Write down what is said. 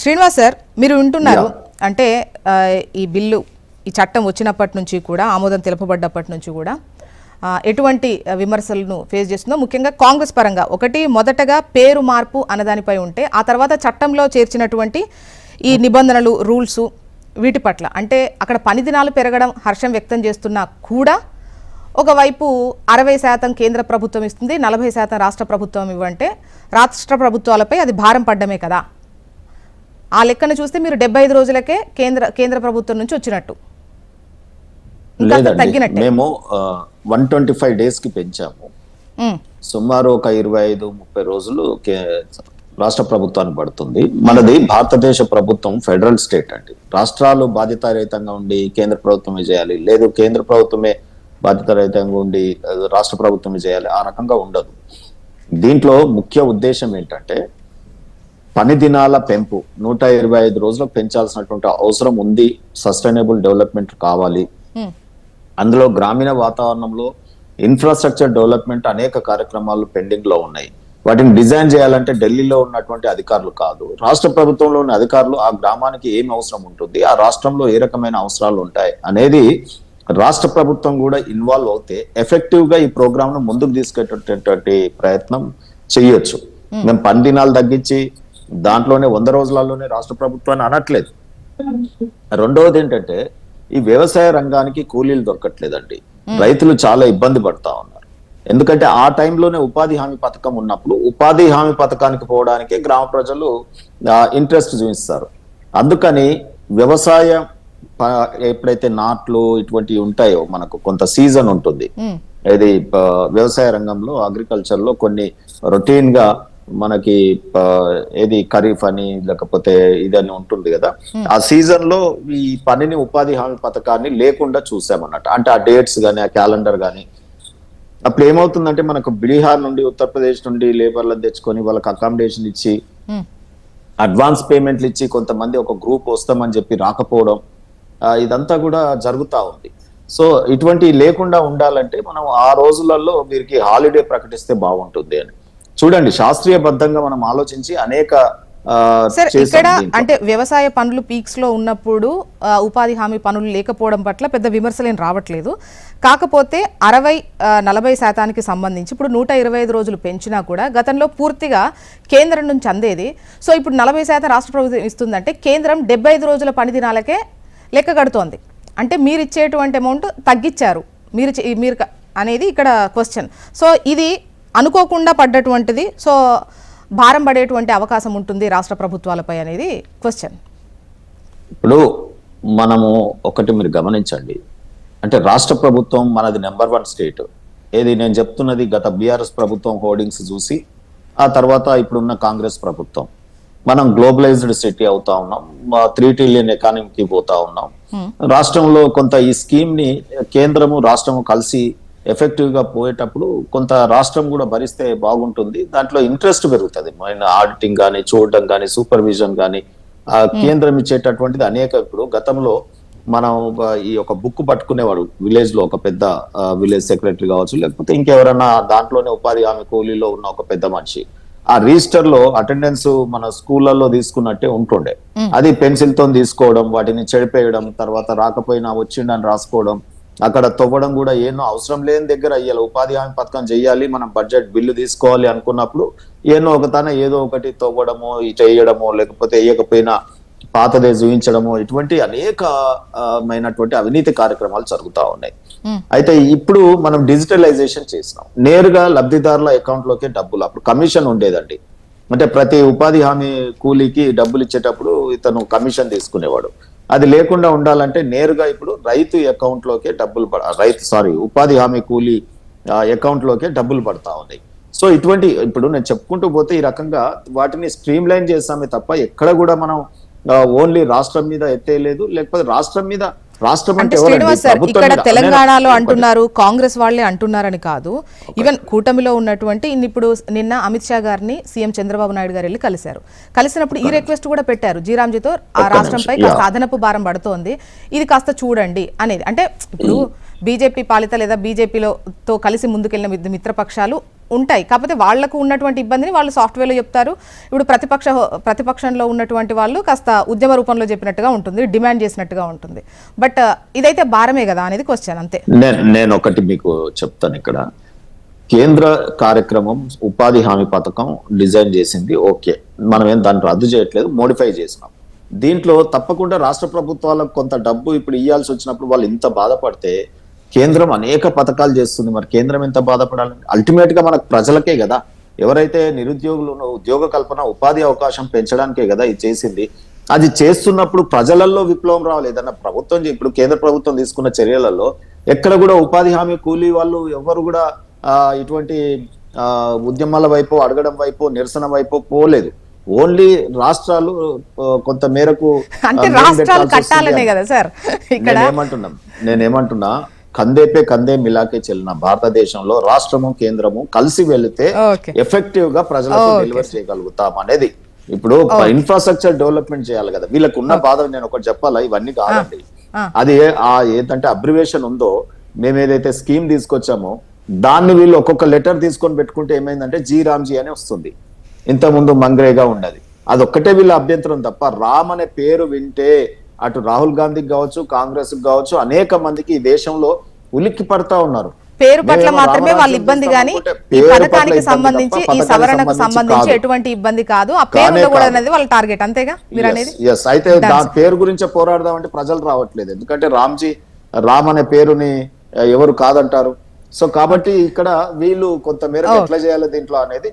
Srinivas sir, మీరు వింటున్నారు అంటే ఈ బిల్లు ఈ చట్టం వచ్చినప్పటి నుంచి కూడా ఆమోదం తెలుపబడ్డప్పటి నుంచి కూడా ఎటువంటి విమర్శలను ఫేస్ చేస్తుందో, ముఖ్యంగా కాంగ్రెస్ పరంగా ఒకటి మొదటగా పేరు మార్పు అన్నదానిపై ఉంటే ఆ తర్వాత చట్టంలో చేర్చినటువంటి ఈ నిబంధనలు రూల్స్ వీటి పట్ల అంటే అక్కడ పని దినాలు పెరగడం హర్షం వ్యక్తం చేస్తున్నా కూడా ఒకవైపు 60% కేంద్ర ప్రభుత్వం ఇస్తుంది, 40% రాష్ట్ర ప్రభుత్వం ఇవ్వంటే రాష్ట్ర ప్రభుత్వాలపై అది భారం పడ్డమే కదా. ఆ లెక్కను చూస్తే మీరు 75 రోజులకే కేంద్ర ప్రభుత్వం నుంచి వచ్చినట్టు తగ్గినట్టు. మేము 125 days కి పెంచాము. సుమారు ఒక 25-30 రోజులు రాష్ట్ర ప్రభుత్వానికి పడుతుంది. మనది భారతదేశ ప్రభుత్వం ఫెడరల్ స్టేట్ అండి. రాష్ట్రాలు బాధ్యతారహితంగా ఉండి కేంద్ర ప్రభుత్వమే చేయాలి, లేదు కేంద్ర ప్రభుత్వమే బాధ్యతారహితంగా ఉండి రాష్ట్ర ప్రభుత్వమే చేయాలి, ఆ రకంగా ఉండదు. దీంట్లో ముఖ్య ఉద్దేశం ఏంటంటే పని దినాల పెంపు 125 రోజులకు పెంచాల్సినటువంటి అవసరం ఉంది. సస్టైనబుల్ డెవలప్మెంట్ కావాలి. అందులో గ్రామీణ వాతావరణంలో ఇన్ఫ్రాస్ట్రక్చర్ డెవలప్మెంట్ అనేక కార్యక్రమాలు పెండింగ్ లో ఉన్నాయి. వాటిని డిజైన్ చేయాలంటే ఢిల్లీలో ఉన్నటువంటి అధికారులు కాదు, రాష్ట్ర ప్రభుత్వంలోని అధికారులు ఆ గ్రామానికి ఏం అవసరం ఉంటుంది, ఆ రాష్ట్రంలో ఏ రకమైన అవసరాలు ఉంటాయి అనేది రాష్ట్ర ప్రభుత్వం కూడా ఇన్వాల్వ్ అవుతే ఎఫెక్టివ్ గా ఈ ప్రోగ్రామ్ ను ముందుకు తీసుకెళ్ళేటటువంటి ప్రయత్నం చేయొచ్చు. మేము పని దినాలు తగ్గించి దాంట్లోనే 100 రోజులలోనే రాష్ట్ర ప్రభుత్వాన్ని అనట్లేదు. రెండవది ఏంటంటే ఈ వ్యవసాయ రంగానికి కూలీలు దొరకట్లేదండి. రైతులు చాలా ఇబ్బంది పడతా ఉన్నారు. ఎందుకంటే ఆ టైంలోనే ఉపాధి హామీ పథకం ఉన్నప్పుడు ఉపాధి హామీ పథకానికి పోవడానికి గ్రామ ప్రజలు ఇంట్రెస్ట్ చూపిస్తారు. అందుకని వ్యవసాయం ఎప్పుడైతే నాట్లు ఇటువంటివి ఉంటాయో మనకు కొంత సీజన్ ఉంటుంది. ఇది వ్యవసాయ రంగంలో అగ్రికల్చర్ లో కొన్ని రొటీన్ గా మనకి ఏది ఖరీఫ్ అని లేకపోతే ఇదని ఉంటుంది కదా, ఆ సీజన్ లో ఈ పనిని ఉపాధి హామీ పథకాన్ని లేకుండా చూసామన్నట్టు. అంటే ఆ డేట్స్ గానీ ఆ క్యాలెండర్ గానీ అప్పుడు ఏమవుతుందంటే మనకు బీహార్ నుండి ఉత్తరప్రదేశ్ నుండి లేబర్లను తెచ్చుకొని వాళ్ళకి అకామిడేషన్ ఇచ్చి అడ్వాన్స్ పేమెంట్లు ఇచ్చి కొంతమంది ఒక గ్రూప్ వస్తామని చెప్పి రాకపోవడం ఇదంతా కూడా జరుగుతూ ఉంది. సో ఇటువంటి లేకుండా ఉండాలంటే మనం ఆ రోజులలో వీరికి హాలిడే ప్రకటిస్తే బాగుంటుంది అని చూడండి. శాస్త్రీయబద్ధంగా మనం ఆలోచించి అనేక ఇక్కడ అంటే వ్యవసాయ పనులు పీక్స్ లో ఉన్నప్పుడు ఉపాధి హామీ పనులు లేకపోవడం పట్ల పెద్ద విమర్శలేం రావట్లేదు. కాకపోతే 60-40% సంబంధించి ఇప్పుడు 125 రోజులు పెంచినా కూడా గతంలో పూర్తిగా కేంద్రం నుంచి అందేది. సో ఇప్పుడు 40% రాష్ట్ర ప్రభుత్వం ఇస్తుందంటే కేంద్రం 75 రోజుల పని దినాలకే లెక్క కడుతోంది. అంటే మీరు ఇచ్చేటువంటి అమౌంట్ తగ్గించారు మీరు అనేది ఇక్కడ క్వశ్చన్. సో ఇది అనుకోకుండా పడ్డటువంటిది. సో భారం పడేటువంటి అవకాశం ఉంటుంది రాష్ట్ర ప్రభుత్వాలపై అనేది క్వశ్చన్. ఇప్పుడు మనము ఒకటి మీరు గమనించండి, అంటే రాష్ట్ర ప్రభుత్వం మనది నెంబర్ 1 స్టేట్. ఏది నేను చెప్తున్నది గత బీఆర్ఎస్ ప్రభుత్వం హోర్డింగ్స్ చూసి ఆ తర్వాత ఇప్పుడున్న కాంగ్రెస్ ప్రభుత్వం మనం గ్లోబలైజ్డ్ సిటీ అవుతా ఉన్నాం, 3 ట్రిలియన్ ఎకానమీకి పోతా ఉన్నాం. రాష్ట్రంలో కొంత ఈ స్కీమ్ ని కేంద్రము రాష్ట్రము కలిసి ఎఫెక్టివ్ గా పోయేటప్పుడు కొంత రాష్ట్రం కూడా భరిస్తే బాగుంటుంది. దాంట్లో ఇంట్రెస్ట్ పెరుగుతుంది. ఆడిటింగ్ కానీ చూడడం కానీ సూపర్విజన్ కానీ కేంద్రం ఇచ్చేటటువంటిది అనేక. ఇప్పుడు గతంలో మనం ఈ ఒక బుక్ పట్టుకునేవాడు విలేజ్ లో, ఒక పెద్ద విలేజ్ సెక్రటరీ కావచ్చు లేకపోతే ఇంకెవరన్నా దాంట్లోనే ఉపాధి హామీ కూలీలో ఉన్న ఒక పెద్ద మనిషి, ఆ రిజిస్టర్ లో అటెండెన్స్ మన స్కూళ్ళల్లో తీసుకున్నట్టే ఉంటుండే. అది పెన్సిల్ తో తీసుకోవడం, వాటిని చెడిపేయడం, తర్వాత రాకపోయినా వచ్చిండని రాసుకోవడం, అక్కడ తవ్వడం కూడా ఏనో అవసరం లేని దగ్గర అయ్యాలి. ఉపాధి హామీ పథకం చెయ్యాలి, మనం బడ్జెట్ బిల్లు తీసుకోవాలి అనుకున్నప్పుడు ఏదో ఒకటి తవ్వడమో చేయడమో లేకపోతే వేయకపోయినా పాతదే చూపించడమో ఇటువంటి అనేకమైనటువంటి అవినీతి కార్యక్రమాలు జరుగుతూ ఉన్నాయి. అయితే ఇప్పుడు మనం డిజిటలైజేషన్ చేసినాం. నేరుగా లబ్ధిదారుల అకౌంట్ లోకే డబ్బులు, అప్పుడు కమిషన్ ఉండేదండి. అంటే ప్రతి ఉపాధి హామీ కూలీకి డబ్బులు ఇచ్చేటప్పుడు ఇతను కమిషన్ తీసుకునేవాడు. అది లేకుండా ఉండాలంటే నేరుగా ఇప్పుడు రైతు అకౌంట్ లోకే డబ్బులు ఉపాధి హామీ కూలీ అకౌంట్ లోకే డబ్బులు పడతా ఉన్నాయి. సో ఇటువంటి ఇప్పుడు నేను చెప్పుకుంటూ పోతే ఈ రకంగా వాటిని స్ట్రీమ్ లైన్ చేస్తామే తప్ప ఎక్కడ కూడా మనం ఓన్లీ రాష్ట్రం మీద ఎత్తేయలేదు. లేకపోతే రాష్ట్రం మీద ఇక్కడ తెలంగాణలో అంటున్నారు, కాంగ్రెస్ వాళ్లే అంటున్నారని కాదు. ఈవెన్ కూటమిలో ఉన్నటువంటి ఇప్పుడు నిన్న అమిత్ షా గారిని సీఎం చంద్రబాబు నాయుడు గారు వెళ్ళి కలిసినప్పుడు ఈ రిక్వెస్ట్ కూడా పెట్టారు, జీరాంజీతో ఆ రాష్ట్రంపై కాస్త అదనపు భారం పడుతోంది, ఇది కాస్త చూడండి అనేది. అంటే ఇప్పుడు బీజేపీ పాలిత లేదా బీజేపీతో కలిసి ముందుకెళ్లిన మిత్రపక్షాలు ఉంటాయి. కాకపోతే వాళ్లకు ఉన్నటువంటి ఇబ్బందిని వాళ్ళు సాఫ్ట్వేర్లో చెప్తారు. ఇప్పుడు ప్రతిపక్షంలో ఉన్నటువంటి వాళ్ళు కాస్త ఉద్యమ రూపంలో చెప్పినట్టుగా ఉంటుంది, డిమాండ్ చేసినట్టుగా ఉంటుంది. బట్ ఇదైతే భారమే కదా అనేది క్వశ్చన్ అంతే. నేను ఒకటి మీకు చెప్తాను. ఇక్కడ కేంద్ర కార్యక్రమం ఉపాధి హామీ పథకం డిజైన్ చేసింది, ఓకే, మనం ఏం దాన్ని రద్దు చేయట్లేదు, మోడిఫై చేసినాం. దీంట్లో తప్పకుండా రాష్ట్ర ప్రభుత్వాలకు కొంత డబ్బు ఇప్పుడు ఇవ్వాల్సి వచ్చినప్పుడు వాళ్ళు ఇంత బాధపడితే, కేంద్రం అనేక పథకాలు చేస్తుంది, మరి కేంద్రం ఎంత బాధపడాలి? అల్టిమేట్ గా మనకు ప్రజలకే కదా, ఎవరైతే నిరుద్యోగులు ఉద్యోగ కల్పన ఉపాధి అవకాశం పెంచడానికే కదా ఇది చేసింది. అది చేస్తున్నప్పుడు ప్రజలలో విప్లవం రావాలి. ఏదన్నా ప్రభుత్వం ఇప్పుడు కేంద్ర ప్రభుత్వం తీసుకున్న చర్యలలో ఎక్కడ కూడా ఉపాధి హామీ కూలీ వాళ్ళు ఎవరు కూడా ఇటువంటి ఉద్యమాల వైపు, అడగడం వైపు, నిరసన వైపు పోలేదు. ఓన్లీ రాష్ట్రాలు కొంత మేరకు అంటే రాష్ట్రాలు కట్టాలనే కదా సార్ ఇక్కడ. నేనేమంటున్నా కందే పే కందే మిలాకే చెల్లిన భారతదేశంలో రాష్ట్రము కేంద్రము కలిసి వెళితే ఎఫెక్టివ్ గా ప్రజలకు డెలివర్ చేయగలుగుతాం అనేది. ఇప్పుడు ఇన్ఫ్రాస్ట్రక్చర్ డెవలప్మెంట్ చేయాలి కదా. వీళ్ళకు ఉన్న బాధ నేను ఒకటి చెప్పాలా, ఇవన్నీ కాదండి. అది ఏంటంటే అబ్రివేషన్ ఉందో, మేము ఏదైతే స్కీమ్ తీసుకొచ్చామో దాన్ని వీళ్ళు ఒక్కొక్క లెటర్ తీసుకొని పెట్టుకుంటే ఏమైందంటే రామ్జీ అని వస్తుంది. ఇంతకుముందు మంగ్రేగా ఉండదు. అదొక్కటే వీళ్ళ అభ్యంతరం తప్ప రామ్ అనే పేరు వింటే అటు రాహుల్ గాంధీకి కావచ్చు, కాంగ్రెస్ కావచ్చు, అనేక మందికి ఈ దేశంలో ఉలిక్కి పడతా ఉన్నారు. పేరు పట్ల మాత్రమే వాళ్ళ ఇబ్బంది, కానీ ఈ పథకానికి సంబంధించి, ఈ సవరణకు సంబంధించి ఎటువంటి ఇబ్బంది కాదు. ఆ పేరు కూడా అనేది వాళ్ళ టార్గెట్, అంతేగా మీరు అనేది. అయితే దాని పేరు గురించే పోరాడదామంటే ప్రజలు రావట్లేదు. ఎందుకంటే రామ్ అనే పేరుని ఎవరు కాదంటారు. సో కాబట్టి ఇక్కడ వీళ్ళు కొంత మేరకు ఎట్లా చేయాలి దీంట్లో అనేది